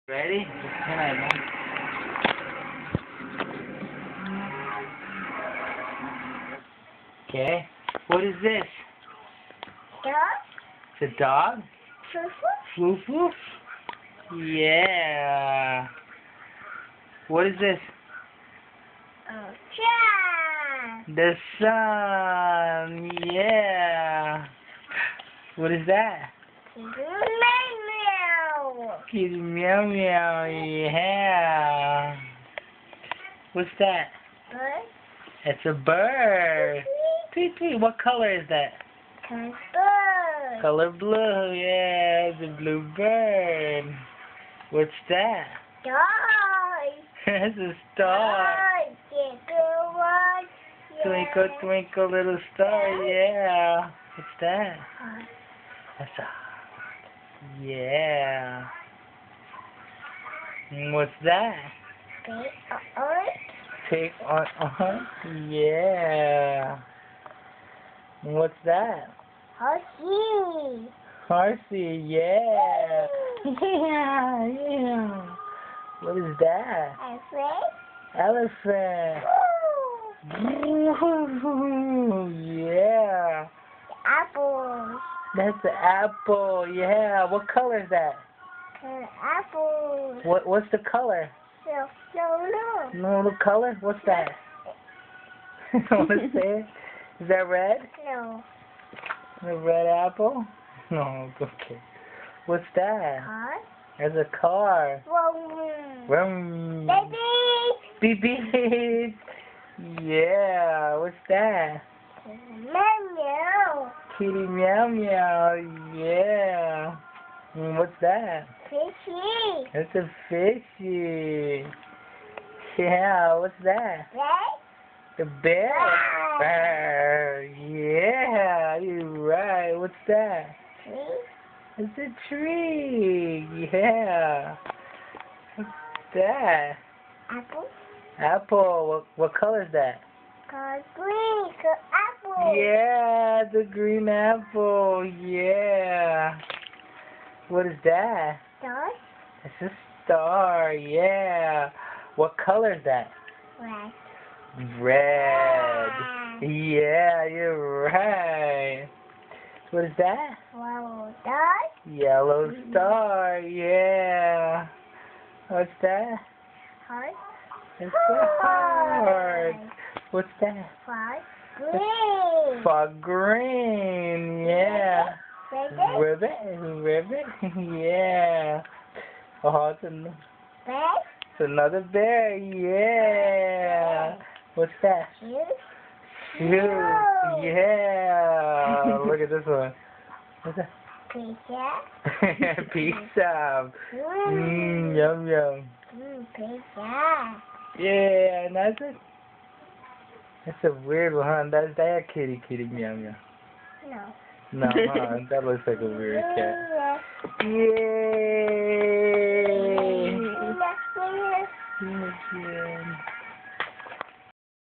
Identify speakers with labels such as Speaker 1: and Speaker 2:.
Speaker 1: Ready? Can I know? Okay. What is this?
Speaker 2: Dog?
Speaker 1: It's a dog?
Speaker 2: Woof
Speaker 1: Woof woof. Yeah. What is this?
Speaker 2: Sun.
Speaker 1: The sun. Yeah. What is that?
Speaker 2: Meow.
Speaker 1: Kitty meow meow. Yeah. What's that?
Speaker 2: Bird.
Speaker 1: It's a bird. Tweet tweet. What color is that?
Speaker 2: Bird.
Speaker 1: Color blue. Yeah, it's a blue bird. What's that?
Speaker 2: Dog.
Speaker 1: It's a star. Twinkle, twinkle, little star. Yeah. What's that? That's a heart. Yeah. And what's that? Pig on. Yeah. And what's that?
Speaker 2: Horsey.
Speaker 1: Horsey. Yeah. Yeah. Yeah. What is that? Elephant. Yeah.
Speaker 2: Apple.
Speaker 1: That's an apple. Yeah. What color is that?
Speaker 2: Apple.
Speaker 1: What's the color?
Speaker 2: No.
Speaker 1: No, the color? What's that? Want to say it? Is that red?
Speaker 2: No.
Speaker 1: A red apple? No. Okay. What's that?
Speaker 2: Car.
Speaker 1: There's a car.
Speaker 2: Vroom.
Speaker 1: Vroom.
Speaker 2: Baby.
Speaker 1: Beep beep. Yeah. What's that?
Speaker 2: Meow.
Speaker 1: Kitty meow meow. Yeah. And what's that?
Speaker 2: Fishy.
Speaker 1: It's a fishy. Yeah. What's that?
Speaker 2: Right?
Speaker 1: The bear. Yeah. You're right. What's that?
Speaker 2: Tree.
Speaker 1: It's a tree. Yeah. What's that?
Speaker 2: Apple.
Speaker 1: Apple. What color is that?
Speaker 2: Green. Apple.
Speaker 1: Yeah, the green apple. Yeah. What is that?
Speaker 2: Star.
Speaker 1: It's a star. Yeah. What color is that?
Speaker 2: Red.
Speaker 1: Red. Yeah, you're right. What is that?
Speaker 2: Yellow dog.
Speaker 1: Yellow star. Yeah. What's that?
Speaker 2: Heart.
Speaker 1: It's a heart. What's that?
Speaker 2: Frog. Green.
Speaker 1: Frog green. Yeah.
Speaker 2: Ribbit.
Speaker 1: Ribbit. Yeah. Oh, it's
Speaker 2: Bear.
Speaker 1: another bear. Yeah. What's that?
Speaker 2: Shoe.
Speaker 1: Shoe. Yeah. Look at this one. What's that?
Speaker 2: Pizza.
Speaker 1: Pizza. Yum yum.
Speaker 2: Pizza.
Speaker 1: Yeah, and that's it. That's a weird one, huh? That's that kitty meow meow.
Speaker 2: No.
Speaker 1: No, huh? That looks like a weird cat. Yay!
Speaker 2: Yes, yes.
Speaker 1: Yes, yeah.